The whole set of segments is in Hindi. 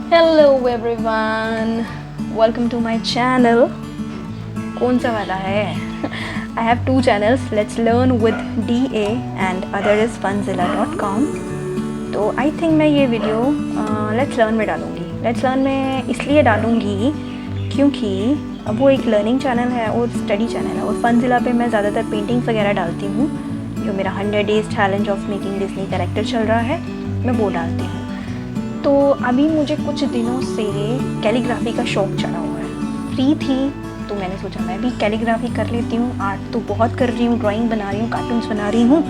Hello everyone, welcome to my channel. कौन सा वाला है? I have two channels, let's learn with DA and other is funzilla.com। तो आई थिंक मैं ये वीडियो लेट्स लर्न में डालूँगी। लेट्स लर्न में इसलिए डालूँगी क्योंकि वो एक लर्निंग चैनल है और स्टडी चैनल है, और फनजिला पे मैं ज़्यादातर पेंटिंग्स वगैरह डालती हूँ। जो मेरा 100 days challenge of making Disney character चल रहा है, मैं वो डालती हूँ। तो अभी मुझे कुछ दिनों से कैलीग्राफी का शौक़ चढ़ा हुआ है। फ्री थी तो मैंने सोचा मैं भी कैलीग्राफी कर लेती हूँ। आर्ट तो बहुत कर रही हूँ, ड्राइंग बना रही हूँ, कार्टून्स बना रही हूँ,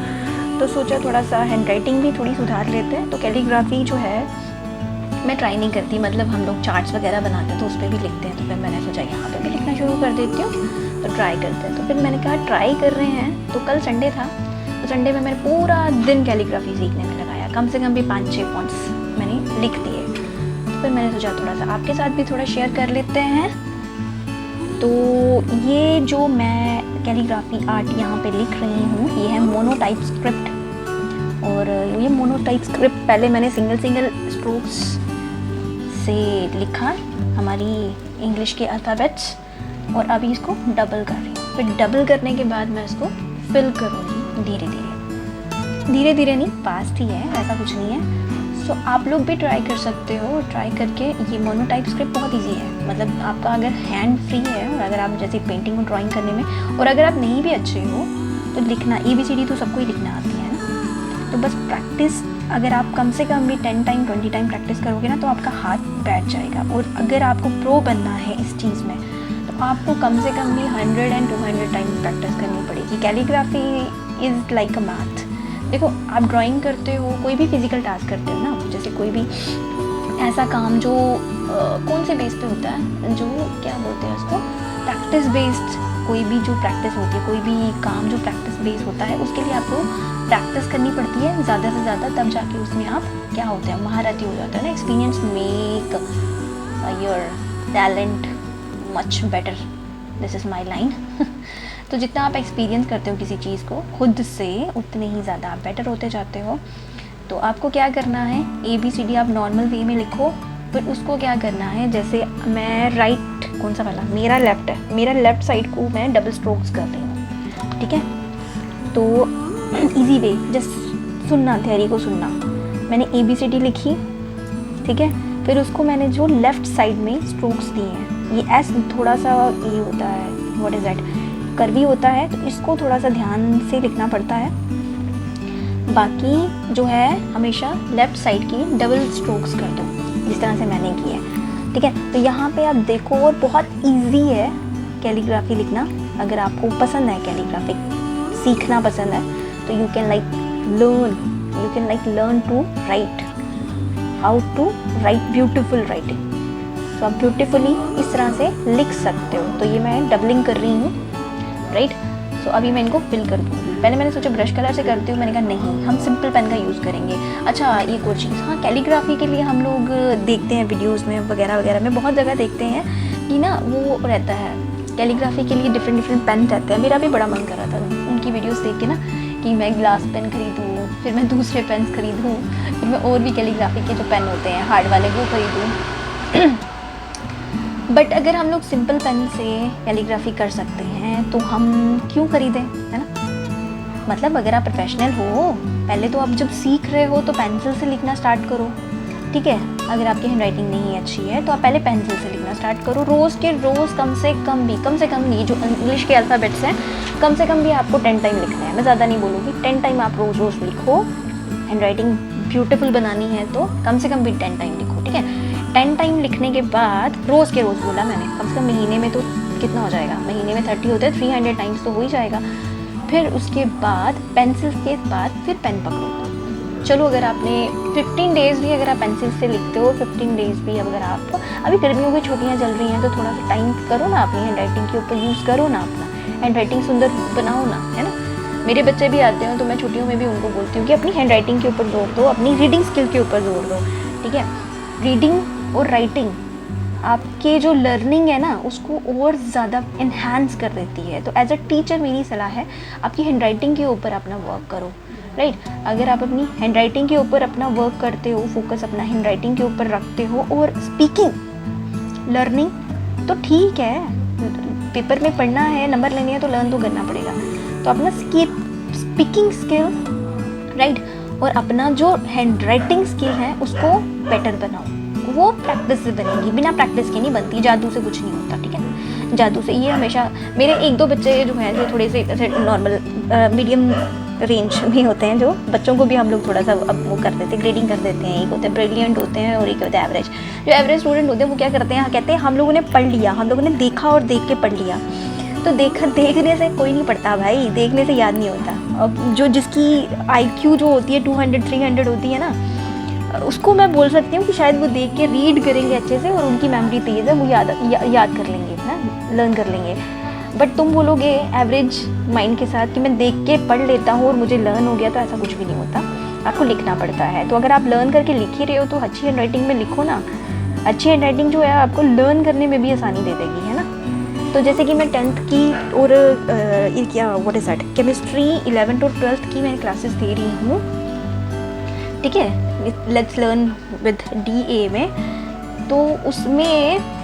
तो सोचा थोड़ा सा हैंड राइटिंग भी थोड़ी सुधार लेते हैं। तो कैलीग्राफी जो है मैं ट्राई नहीं करती, मतलब हम लोग चार्ट्स वगैरह बनाते हैं तो उस पर भी लिखते हैं, तो फिर मैंने सोचा यहाँ पे भी लिखना शुरू कर देती हूँ, तो ट्राई करते हैं। तो फिर मैंने कहा ट्राई कर रहे हैं। तो कल संडे था, तो संडे में मैंने पूरा दिन कैलीग्राफी सीखने में लगाया। कम से कम भी 5-6 फॉन्ट्स मैंने लिख दिए। तो फिर मैंने सोचा थोड़ा सा आपके साथ भी थोड़ा शेयर कर लेते हैं। तो ये जो मैं कैलीग्राफी आर्ट यहाँ पे लिख रही हूँ, ये है मोनोटाइप स्क्रिप्ट। और ये मोनोटाइप स्क्रिप्ट पहले मैंने सिंगल स्ट्रोक्स से लिखा हमारी इंग्लिश के अल्फ़ाबेट्स, और अभी इसको डबल कर रही हूँ। फिर डबल करने के बाद मैं इसको फिल करूँगी धीरे धीरे नहीं, फास्ट ही है, ऐसा कुछ नहीं है। सो आप लोग भी ट्राई कर सकते हो। ट्राई करके ये मोनोटाइप स्क्रिप्ट बहुत इजी है, मतलब आपका अगर हैंड फ्री है और अगर आप जैसे पेंटिंग और ड्राइंग करने में, और अगर आप नहीं भी अच्छे हो तो लिखना ABCD तो सबको ही लिखना आती है ना। तो बस प्रैक्टिस, अगर आप कम से कम भी 10 टाइम 20 टाइम प्रैक्टिस करोगे ना, तो आपका हाथ बैठ जाएगा। और अगर आपको प्रो बनना है इस चीज़ में, तो आपको कम से कम भी 100 and 200 टाइम प्रैक्टिस करनी पड़ेगी। Calligraphy is like a math. देखो, आप ड्राइंग करते हो, कोई भी फिजिकल टास्क करते हो ना, जैसे कोई भी ऐसा काम जो कौन से बेस पे होता है, जो क्या बोलते हैं उसको, प्रैक्टिस बेस्ड। कोई भी जो प्रैक्टिस होती है, कोई भी काम जो प्रैक्टिस बेस होता है, उसके लिए आपको प्रैक्टिस करनी पड़ती है ज़्यादा से ज़्यादा, तब जाके उसमें आप क्या होते हैं, महारथी हो जाते हैं ना। Experience make your talent much better, this is my line. तो जितना आप एक्सपीरियंस करते हो किसी चीज़ को खुद से, उतने ही ज़्यादा आप बेटर होते जाते हो। तो आपको क्या करना है, ABCD आप नॉर्मल वे में लिखो। फिर उसको क्या करना है, जैसे मैं राइट, कौन सा वाला, मेरा लेफ़्ट है, मेरा लेफ़्ट साइड को मैं डबल स्ट्रोक्स कर रही हूँ, ठीक है। तो इजी वे, जस्ट सुनना, थियरी को सुनना। मैंने ABCD लिखी, ठीक है। फिर उसको मैंने जो लेफ़्ट साइड में स्ट्रोक्स दिए हैं, ये एस थोड़ा सा ये होता है, व्हाट इज़ दैट, कर्वी होता है, तो इसको थोड़ा सा ध्यान से लिखना पड़ता है। बाकी जो है हमेशा लेफ़्ट साइड की डबल स्ट्रोक्स कर दो, जिस तरह से मैंने की है, ठीक है। तो यहाँ पे आप देखो, और बहुत इजी है कैलीग्राफी लिखना। अगर आपको पसंद है कैलीग्राफी सीखना पसंद है, तो you can learn to write, how to write beautiful writing. तो आप ब्यूटिफुली इस तरह से लिख सकते हो। तो ये मैं डबलिंग कर रही हूँ, राइट। सो अभी मैं इनको फिल कर दूँगी। पहले मैंने सोचा ब्रश कलर से करती हूँ, मैंने कहा नहीं, हम सिंपल पेन का यूज़ करेंगे। अच्छा, एक और चीज़, हाँ, कैलीग्राफी के लिए हम लोग देखते हैं वीडियोस में वगैरह में, बहुत जगह देखते हैं कि ना वो रहता है, कैलीग्राफी के लिए डिफरेंट पेन रहते हैं। मेरा भी बड़ा मन कर रहा था उनकी वीडियोस देख के ना, कि मैं ग्लास पेन खरीदूँ, फिर मैं दूसरे पेन खरीदूँ, फिर मैं और भी कैलीग्राफी के जो पेन होते हैं हार्ड वाले वो खरीदूँ। बट अगर हम लोग सिंपल पेन से कैलीग्राफी कर सकते हैं, तो हम क्यों खरीदें, है ना। मतलब अगर आप प्रोफेशनल हो, पहले तो आप जब सीख रहे हो तो पेंसिल से लिखना स्टार्ट करो, ठीक है। अगर आपकी हैंड राइटिंग नहीं अच्छी है, तो आप पहले पेंसिल से लिखना स्टार्ट करो। रोज़ कम से कम नहीं, जो इंग्लिश के अल्फ़ाबेट्स हैं, कम से कम भी आपको 10 टाइम लिखना है। मैं ज़्यादा नहीं बोलूँगी, 10 टाइम आप रोज़ लिखो। हैंड राइटिंग ब्यूटीफुल बनानी है तो कम से कम भी 10 टाइम लिखो, ठीक है। 10 टाइम लिखने के बाद रोज़ बोला मैंने, कम से कम महीने में तो कितना हो जाएगा, महीने में 30 होते हैं, 300 टाइम्स तो हो ही जाएगा। फिर उसके बाद पेंसिल के बाद फिर पेन पकड़ो। चलो, अगर आपने 15 डेज़ भी अगर आप पेंसिल से लिखते हो, 15 डेज़ भी अगर आप, अभी गर्मियों की छुट्टियाँ चल रही हैं, तो थोड़ा सा टाइम करो ना अपनी हैंड राइटिंग के ऊपर, यूज़ करो ना अपना, हैंड राइटिंग सुंदर बनाओ ना, है ना। मेरे बच्चे भी आते हैं, तो मैं छुट्टियों में भी उनको बोलती हूँ कि अपनी हैंड राइटिंग के ऊपर जोर दो, अपनी रीडिंग स्किल के ऊपर जोर दो, ठीक है। रीडिंग और राइटिंग आपके जो लर्निंग है ना, उसको और ज़्यादा इन्हांस कर देती है। तो एज अ टीचर मेरी सलाह है, आपकी हैंड राइटिंग के ऊपर अपना वर्क करो, राइट। अगर आप अपनी हैंड राइटिंग के ऊपर अपना वर्क करते हो, फोकस अपना हैंड राइटिंग के ऊपर रखते हो और स्पीकिंग लर्निंग, तो ठीक है, पेपर में पढ़ना है, नंबर लेने हैं तो लर्न तो करना पड़ेगा। तो अपना स्पीकिंग स्किल, राइट, और अपना जो हैंड राइटिंग स्किल है उसको बेटर बनाओ। वो प्रैक्टिस से बनेगी, बिना प्रैक्टिस के नहीं बनती, जादू से कुछ नहीं होता, ठीक है। जादू से ये हमेशा, मेरे 1-2 बच्चे जो हैं जो थोड़े से ऐसे नॉर्मल मीडियम रेंज में होते हैं, जो बच्चों को भी हम लोग थोड़ा सा अब वो कर देते हैं, ग्रेडिंग कर देते हैं। एक होते हैं ब्रिलियंट होते हैं और एक होते हैं एवरेज। जो एवरेज स्टूडेंट होते हैं वो क्या करते हैं, कहते हैं हम लोगों ने पढ़ लिया, हम लोगों ने देखा और देख के पढ़ लिया। तो देखने से कोई नहीं पढ़ता भाई, देखने से याद नहीं होता। अब जो जिसकी IQ जो होती है 200-300 होती है ना, उसको मैं बोल सकती हूँ कि शायद वो देख के रीड करेंगे अच्छे से और उनकी मेमोरी तेज़ है, वो याद कर लेंगे ना, लर्न कर लेंगे। बट तुम बोलोगे एवरेज माइंड के साथ कि मैं देख के पढ़ लेता हूँ और मुझे लर्न हो गया, तो ऐसा कुछ भी नहीं होता। आपको लिखना पड़ता है। तो अगर आप लर्न करके लिख ही रहे हो तो अच्छी हैंड राइटिंग में लिखो ना। अच्छी हैंड राइटिंग जो है आपको लर्न करने में भी आसानी दे देगी, है ना। तो जैसे कि मैं 10th की और क्या what is that chemistry 11th और 12th की मैं क्लासेस दे रही हूँ, ठीक है, लेट्स लर्न विद DA में। तो उसमें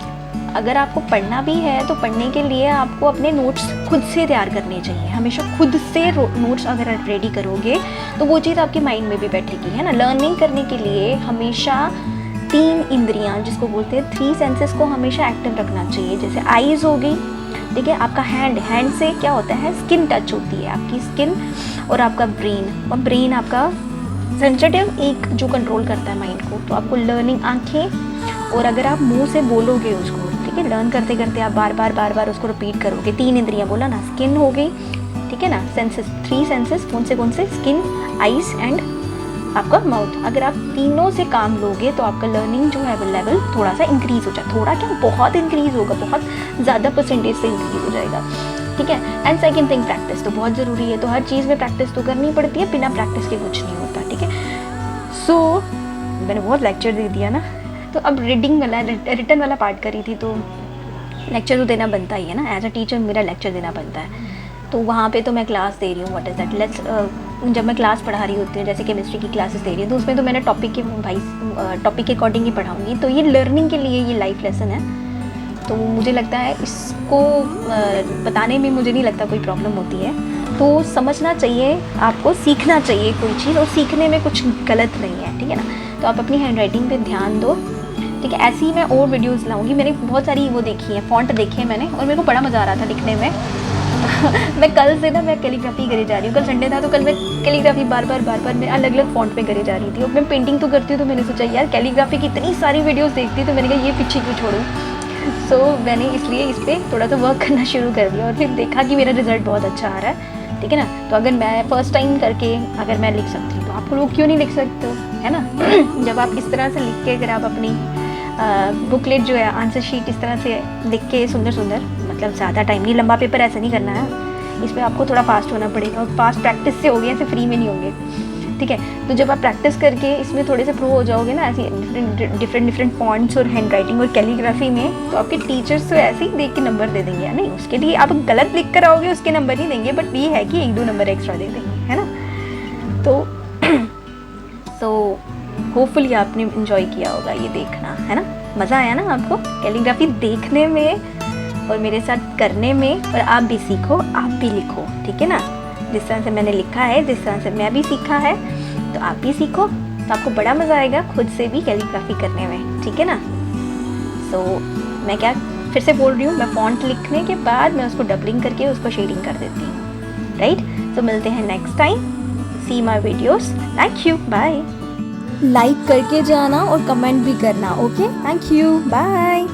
अगर आपको पढ़ना भी है तो पढ़ने के लिए आपको अपने नोट्स खुद से तैयार करने चाहिए। हमेशा खुद से नोट्स अगर आप रेडी करोगे तो वो चीज़ आपके माइंड में भी बैठेगी, है ना। लर्निंग करने के लिए हमेशा 3 इंद्रियां, जिसको बोलते हैं 3 सेंसेस, को हमेशा एक्टिव रखना चाहिए। जैसे आईज़ हो गई, ठीक है, आपका हैंड से क्या होता है, स्किन टच होती है, आपकी स्किन, और आपका ब्रेन, और ब्रेन आपका सेंसिटिव एक जो कंट्रोल करता है माइंड को। तो आपको लर्निंग आँखें, और अगर आप मुंह से बोलोगे उसको, ठीक है, लर्न करते करते आप बार बार उसको रिपीट करोगे। 3 इंद्रियां बोला ना, स्किन हो गई, ठीक है ना, सेंसेस, 3 सेंसेस कौन से, स्किन, आइज एंड आपका माउथ। अगर आप तीनों से काम लोगे तो आपका लर्निंग जो है लेवल थोड़ा सा इंक्रीज़ हो जाए, थोड़ा क्या बहुत इंक्रीज़ होगा, बहुत ज़्यादा परसेंटेज से इंक्रीज़ हो जाएगा, ठीक है। एंड सेकंड थिंग, प्रैक्टिस तो बहुत ज़रूरी है। तो हर चीज़ में प्रैक्टिस तो करनी पड़ती है, बिना प्रैक्टिस के कुछ नहीं होता, ठीक है। सो मैंने बहुत लेक्चर दे दिया ना, तो अब रीडिंग वाला, रिटन वाला पार्ट करी थी, तो लेक्चर तो देना बनता ही है ना, एज अ टीचर मेरा लेक्चर देना बनता है। तो वहाँ पे तो मैं क्लास दे रही हूँ, व्हाट इज़ दैट, जब मैं क्लास पढ़ा रही होती हूँ, जैसे केमिस्ट्री की क्लासेस दे रही हूँ, तो उसमें तो मैंने टॉपिक के अकॉर्डिंग ही पढ़ाऊँगी। तो ये लर्निंग के लिए ये लाइफ लेसन है। तो मुझे लगता है इसको बताने में मुझे नहीं लगता कोई प्रॉब्लम होती है। तो समझना चाहिए, आपको सीखना चाहिए कोई चीज़, और सीखने में कुछ गलत नहीं है, ठीक है ना। तो आप अपनी हैंड राइटिंग पर ध्यान दो, ठीक है। ऐसे ही मैं और वीडियोस लाऊंगी। मैंने बहुत सारी वो देखी है, फॉन्ट देखे हैं मैंने, और मेरे को बड़ा मज़ा आ रहा था लिखने में। मैं कल से ना मैं कैलीग्राफी करे जा रही हूँ। कल संडे था तो कल मैं कैलीग्राफी बार बार मैं अलग अलग फॉन्ट में करे जा रही थी। और मैं पेंटिंग तो करती हूँ, तो मैंने सोचा यार कैलीग्राफी की इतनी सारी वीडियोस देखती, तो मैंने कहा ये पीछे क्यों छोड़ूँ। सो मैंने इसलिए इस पर थोड़ा सा वर्क करना शुरू कर दिया, और फिर देखा कि मेरा रिजल्ट बहुत अच्छा आ रहा है, ठीक है ना। तो अगर मैं फर्स्ट टाइम करके अगर मैं लिख सकती हूँ, तो आप लोग क्यों नहीं लिख सकते हो, है ना। जब आप इस तरह से लिख के, अगर आप अपनी बुकलेट जो है, आंसर शीट इस तरह से लिख के सुंदर, मतलब ज़्यादा टाइम नहीं, लंबा पेपर ऐसा नहीं करना है, इसमें आपको थोड़ा फास्ट होना पड़ेगा, और फास्ट प्रैक्टिस से होगे, ऐसे फ्री में नहीं होंगे, ठीक है। तो जब आप प्रैक्टिस करके इसमें थोड़े से प्रो हो जाओगे ना, ऐसे डिफरेंट फॉन्ट्स और हैंड राइटिंग और कैलीग्राफी में, तो आपके टीचर्स तो ऐसे ही देख के नंबर दे देंगे, या नहीं, उसके लिए आप गलत लिख कर आओगे उसके नंबर नहीं देंगे, बट ये है कि 1-2 नंबर एक्स्ट्रा दे देंगे, है ना। तो होपफुली आपने इन्जॉय किया होगा ये देखना, है ना। मज़ा आया ना आपको कैलीग्राफी देखने में और मेरे साथ करने में। और आप भी सीखो, आप भी लिखो, ठीक है ना। जिस तरह से मैंने लिखा है, जिस तरह से मैं भी सीखा है, तो आप भी सीखो, तो आपको बड़ा मज़ा आएगा खुद से भी कैलीग्राफी करने में, ठीक है ना। सो मैं क्या फिर से बोल रही हूँ, मैं फॉन्ट लिखने के बाद मैं उसको डबलिंग करके उसको शेडिंग कर देती हूँ, राइट। तो मिलते हैं next time, see my videos, thank you, bye. Like करके जाना और कमेंट भी करना, ओके, थैंक यू, बाय।